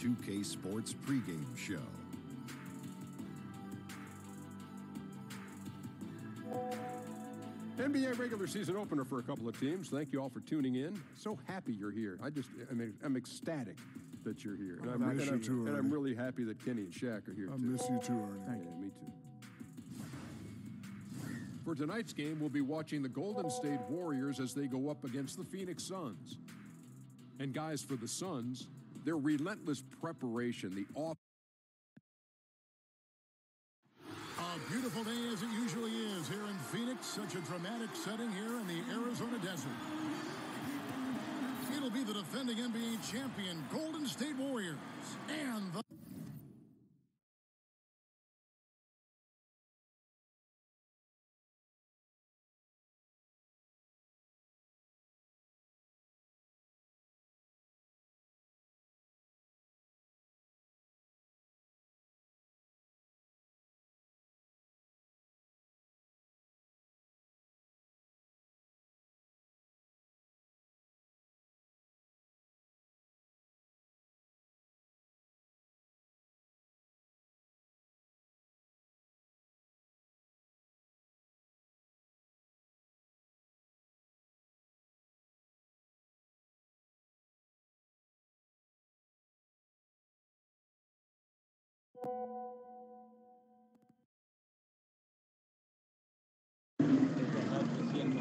2K Sports pregame show. NBA regular season opener for a couple of teams. Thank you all for tuning in. So happy you're here. I'm ecstatic that you're here. I miss you too, and I'm really happy that Kenny and Shaq are here too. I miss you too, Ernie. Yeah, me too. For tonight's game, we'll be watching the Golden State Warriors as they go up against the Phoenix Suns. And guys, for the Suns, their relentless preparation, the off. A beautiful day as it usually is here in Phoenix. Such a dramatic setting here in the Arizona desert. It'll be the defending NBA champion Golden State Warriors and the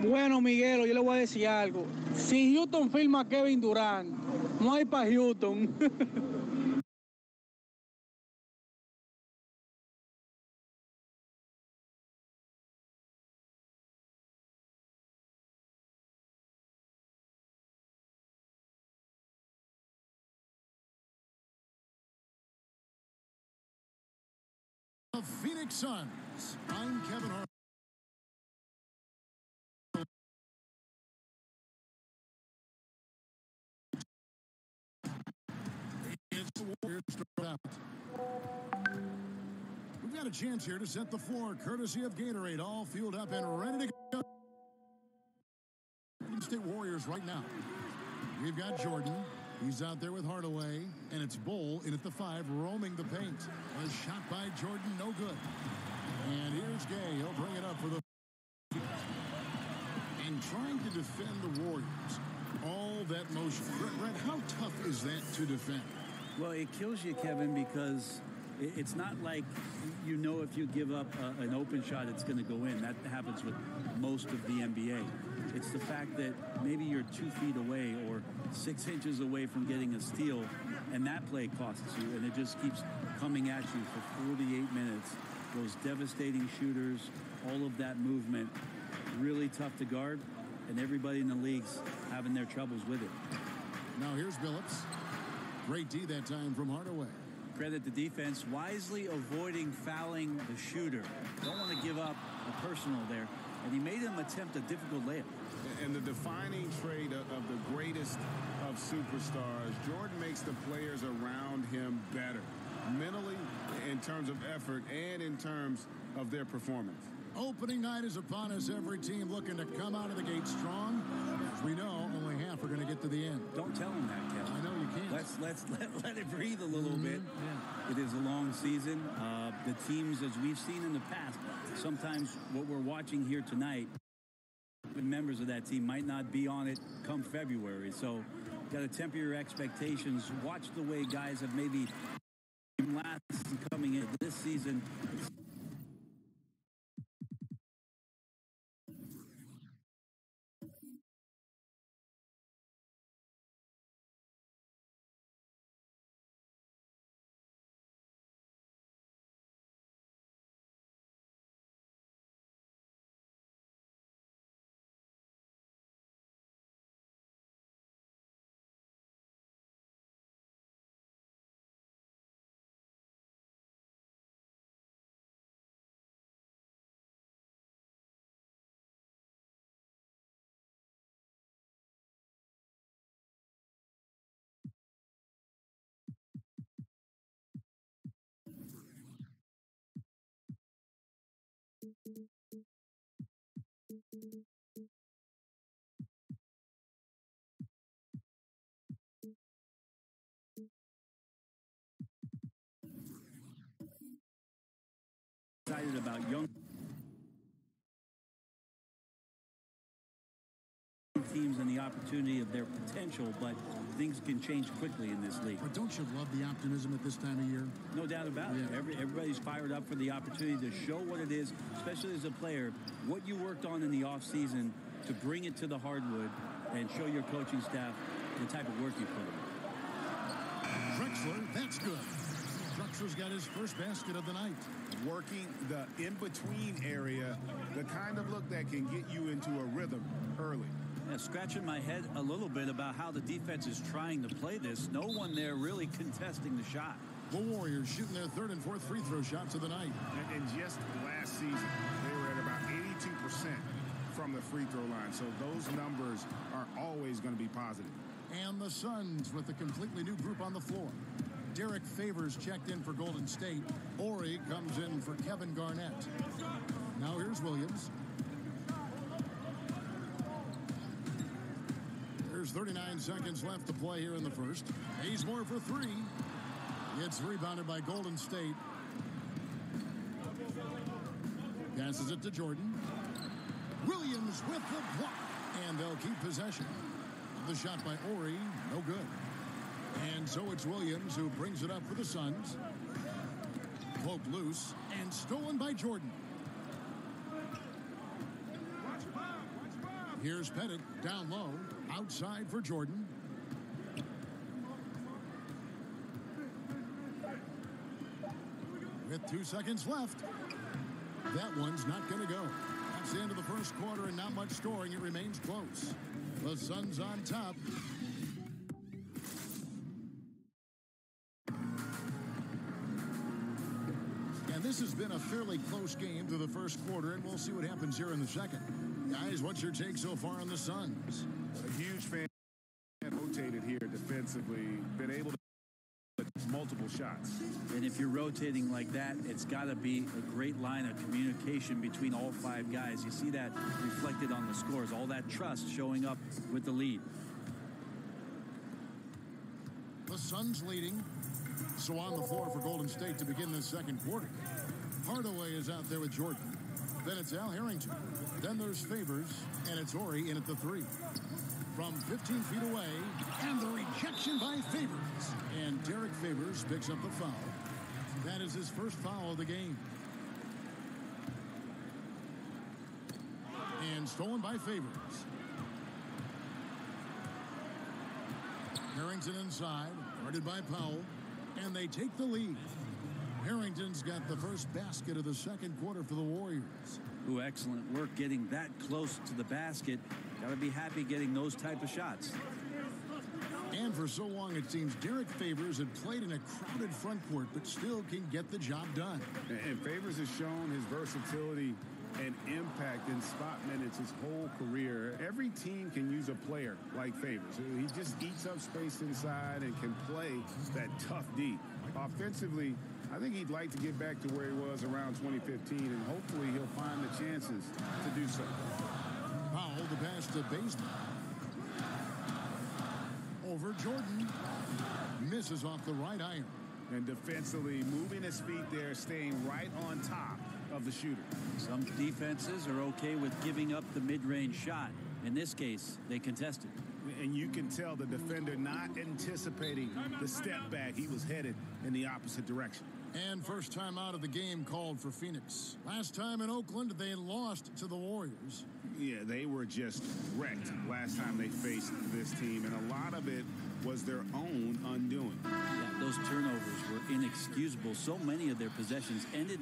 Bueno, Miguelo, yo le voy a decir algo. Si Houston firma a Kevin Durant, no hay para Houston. Phoenix Suns. I'm Kevin Hart. It's the Warriors start out. We've got a chance here to set the floor, courtesy of Gatorade, all fueled up and ready to go. Golden State Warriors right now. We've got Jordan. He's out there with Hardaway, and it's Bull in at the 5, roaming the paint. A shot by Jordan, no good. And here's Gay. He'll bring it up for the... And trying to defend the Warriors. All that motion. Brett, how tough is that to defend? Well, it kills you, Kevin, because it's not like you know if you give up an open shot, it's going to go in. That happens with most of the NBA. It's the fact that maybe you're 2 feet away or 6 inches away from getting a steal, and that play costs you, and it just keeps coming at you for 48 minutes. Those devastating shooters, all of that movement, really tough to guard, and everybody in the league's having their troubles with it. Now here's Billups. Great D that time from Hardaway. Credit the defense, wisely avoiding fouling the shooter. Don't want to give up a personal there. And he made him attempt a difficult layup. And the defining trait of the greatest of superstars, Jordan makes the players around him better, mentally, in terms of effort, and in terms of their performance. Opening night is upon us. Every team looking to come out of the gate strong. As we know, only half are going to get to the end. Don't tell him that, Kevin. I know you can't. Let it breathe a little bit. Yeah. It is a long season. The teams, as we've seen in the past, sometimes what we're watching here tonight, the members of that team might not be on it come February. So got to temper your expectations. Watch the way guys have maybe last coming in this season. excited about young teams and the opportunity of their potential, but things can change quickly in this league. But don't you love the optimism at this time of year? No doubt about it. Everybody's fired up for the opportunity to show what it is, especially as a player, what you worked on in the offseason to bring it to the hardwood and show your coaching staff the type of work you put in. Drexler, that's good. Drexler's got his first basket of the night. Working the in-between area, the kind of look that can get you into a rhythm early. Yeah, scratching my head a little bit about how the defense is trying to play this. No one there really contesting the shot. The Warriors shooting their third and fourth free throw shots of the night. And just last season, they were at about 82% from the free throw line. So those numbers are always going to be positive. And the Suns with a completely new group on the floor. Derek Favors checked in for Golden State. Ori comes in for Kevin Garnett. Now here's Williams. There's 39 seconds left to play here in the first. Hayesmore for three. It's rebounded by Golden State. Passes it to Jordan. Williams with the block. And they'll keep possession. The shot by Ori, no good. And so it's Williams who brings it up for the Suns. Poked loose and stolen by Jordan. Here's Pettit down low. Outside for Jordan. With 2 seconds left. That one's not going to go. That's the end of the first quarter and not much scoring. It remains close. The Suns on top. And this has been a fairly close game through the first quarter, and we'll see what happens here in the second. Guys, what's your take so far on the Suns? A huge fan rotated here defensively, been able to put multiple shots. And if you're rotating like that, it's got to be a great line of communication between all five guys. You see that reflected on the scores, all that trust showing up with the lead. The Suns leading. So on the floor for Golden State to begin this second quarter. Hardaway is out there with Jordan. Then it's Al Harrington. Then there's Favors, and it's Ori in at the three. From 15 feet away, and the rejection by Favors. And Derek Favors picks up the foul. That is his first foul of the game. And stolen by Favors. Harrington inside, guarded by Powell, and they take the lead. Harrington's got the first basket of the second quarter for the Warriors. Ooh, excellent work getting that close to the basket. Got to be happy getting those type of shots. And for so long, it seems Derek Favors had played in a crowded front court, but still can get the job done. And Favors has shown his versatility and impact in spot minutes his whole career. Every team can use a player like Favors. He just eats up space inside and can play that tough D. Offensively, I think he'd like to get back to where he was around 2015, and hopefully he'll find the chances to do so. Powell, the pass to Baseman. Over Jordan. Misses off the right iron. And defensively, moving his feet there, staying right on top of the shooter. Some defenses are okay with giving up the mid-range shot. In this case, they contested. And you can tell the defender not anticipating the step back. He was headed in the opposite direction. And first time out of the game called for Phoenix. Last time in Oakland, they lost to the Warriors. Yeah, they were just wrecked last time they faced this team, and a lot of it was their own undoing. Yeah, those turnovers were inexcusable. So many of their possessions ended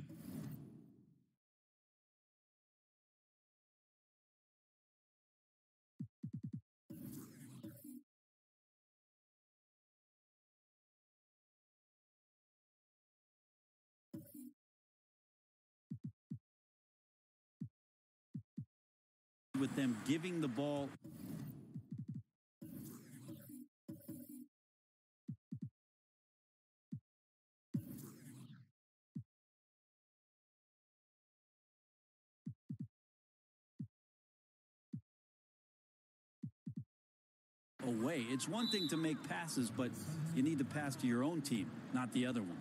with them giving the ball away. It's one thing to make passes, but you need to pass to your own team, not the other one.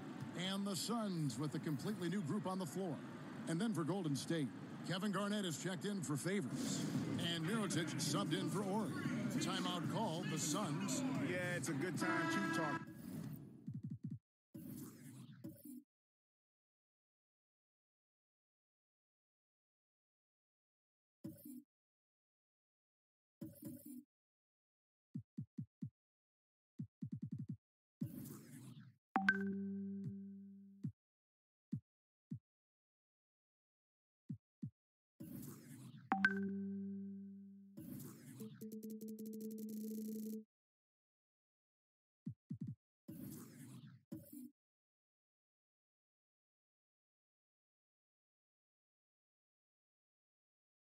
And the Suns with a completely new group on the floor. And then for Golden State, Kevin Garnett is checked in for Favors. And Mirotic subbed in for Oregon. Timeout call, the Suns. Yeah, it's a good time to talk.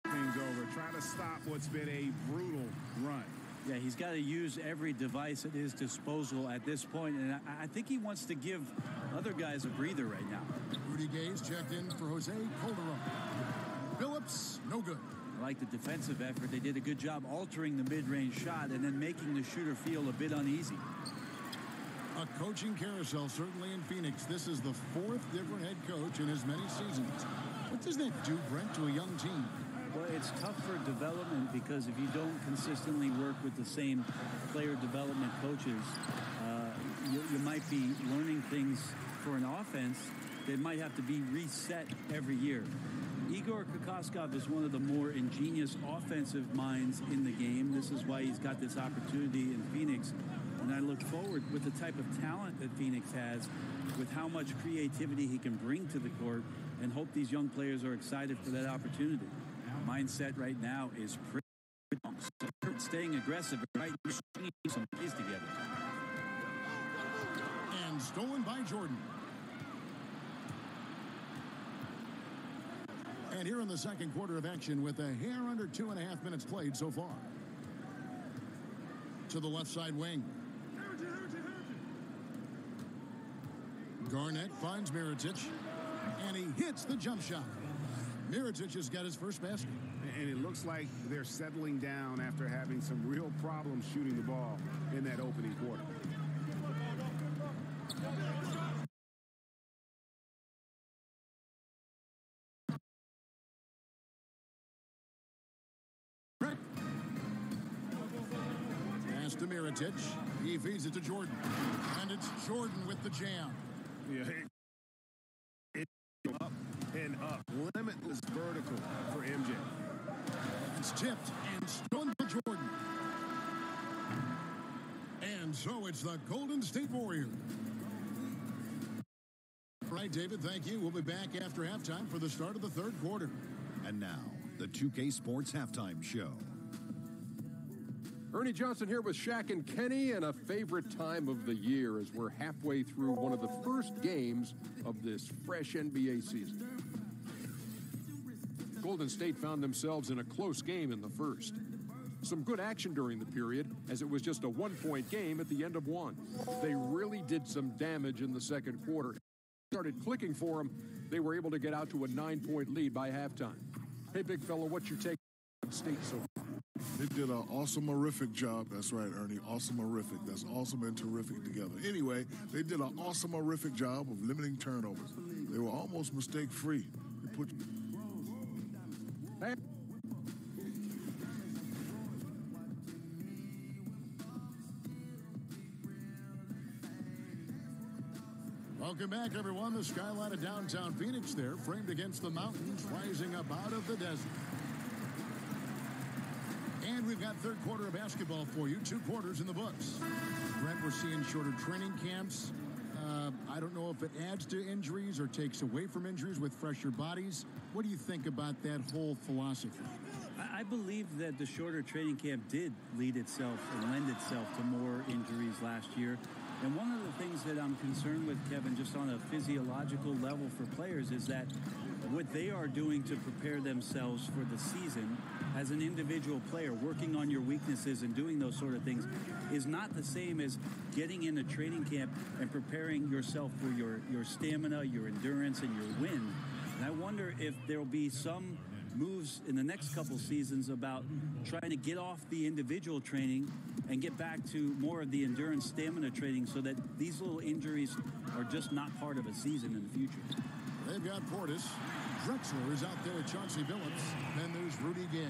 Things over, trying to stop what's been a brutal run. Yeah, he's got to use every device at his disposal at this point, and I think he wants to give other guys a breather right now. Rudy Gay's checked in for Jose Calderon. Phillips, no good. I like the defensive effort. They did a good job altering the mid-range shot and then making the shooter feel a bit uneasy. A coaching carousel, certainly in Phoenix. This is the fourth different head coach in as many seasons. What does that do, Brent, to a young team? Well, it's tough for development because if you don't consistently work with the same player development coaches, you might be learning things for an offense that might have to be reset every year. Igor Kokoskov is one of the more ingenious offensive minds in the game. This is why he's got this opportunity in Phoenix. And I look forward with the type of talent that Phoenix has, with how much creativity he can bring to the court, and hope these young players are excited for that opportunity. Mindset right now is pretty staying aggressive, right? Some plays together. And stolen by Jordan. And here in the second quarter of action with a hair under 2.5 minutes played so far. To the left side wing. Garnett finds Mirotic, and he hits the jump shot. Mirotic has got his first basket. And it looks like they're settling down after having some real problems shooting the ball in that opening quarter. Pass to Mirotic. He feeds it to Jordan. And it's Jordan with the jam. Yeah, it's up and up. Limitless vertical for MJ. It's tipped and stolen to Jordan. And so it's the Golden State Warriors. All right, David, thank you. We'll be back after halftime for the start of the third quarter. And now, the 2K Sports Halftime Show. Ernie Johnson here with Shaq and Kenny, and a favorite time of the year as we're halfway through one of the first games of this fresh NBA season. Golden State found themselves in a close game in the first. Some good action during the period, as it was just a one-point game at the end of one. They really did some damage in the second quarter. Started clicking for them. They were able to get out to a 9-point lead by halftime. Hey, big fella, what's your take on State so far? They did an awesome-erific job. That's right, Ernie. Awesome-erific. That's awesome and terrific together. Anyway, they did an awesome-erific job of limiting turnovers. They were almost mistake-free. They put... Welcome back, everyone. The skyline of downtown Phoenix there, framed against the mountains, rising up out of the desert. And we've got third quarter of basketball for you. 2 quarters in the books. Brent, we're seeing shorter training camps. I don't know if it adds to injuries or takes away from injuries with fresher bodies. What do you think about that whole philosophy? I believe that the shorter training camp did lead itself and lend itself to more injuries last year. And one of the things that I'm concerned with, Kevin, just on a physiological level for players, is that what they are doing to prepare themselves for the season as an individual player, working on your weaknesses and doing those sort of things, is not the same as getting in a training camp and preparing yourself for your stamina, your endurance, and your wind. And I wonder if there will be some moves in the next couple seasons about trying to get off the individual training and get back to more of the endurance stamina training so that these little injuries are just not part of a season in the future. They've got Portis. Drexler is out there with Chauncey Billups. Then there's Rudy Gay.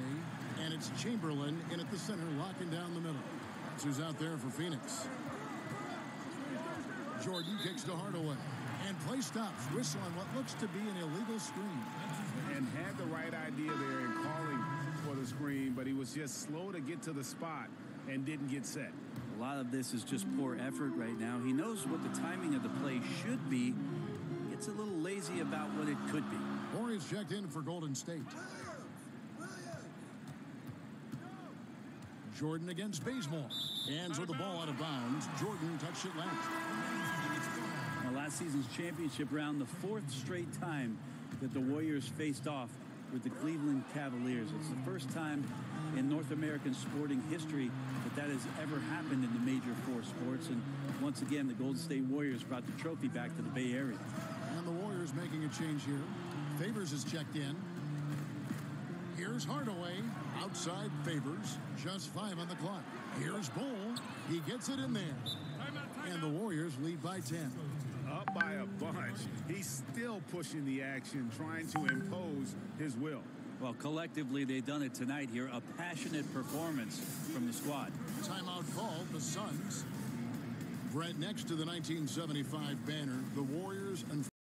And it's Chamberlain in at the center, locking down the middle. That's who's out there for Phoenix. Jordan kicks to Hardaway. And play stops. Whistle on what looks to be an illegal screen. And had the right idea there in calling for the screen, but he was just slow to get to the spot and didn't get set. A lot of this is just poor effort right now. He knows what the timing of the play should be. Gets a little lazy about what it could be. Warriors checked in for Golden State. Jordan against Bazemore. Hands with the ball out of bounds. Jordan touched it last. Now, last season's championship round, the fourth straight time that the Warriors faced off with the Cleveland Cavaliers. It's the first time in North American sporting history that has ever happened in the major four sports. And once again, the Golden State Warriors brought the trophy back to the Bay Area. And the Warriors making a change here. Favors is checked in. Here's Hardaway. Outside Favors. Just 5 on the clock. Here's Bull. He gets it in there. And the Warriors lead by 10. Up by a bunch. He's still pushing the action, trying to impose his will. Well, collectively, they've done it tonight here. A passionate performance from the squad. Timeout called the Suns. Right next to the 1975 banner, the Warriors and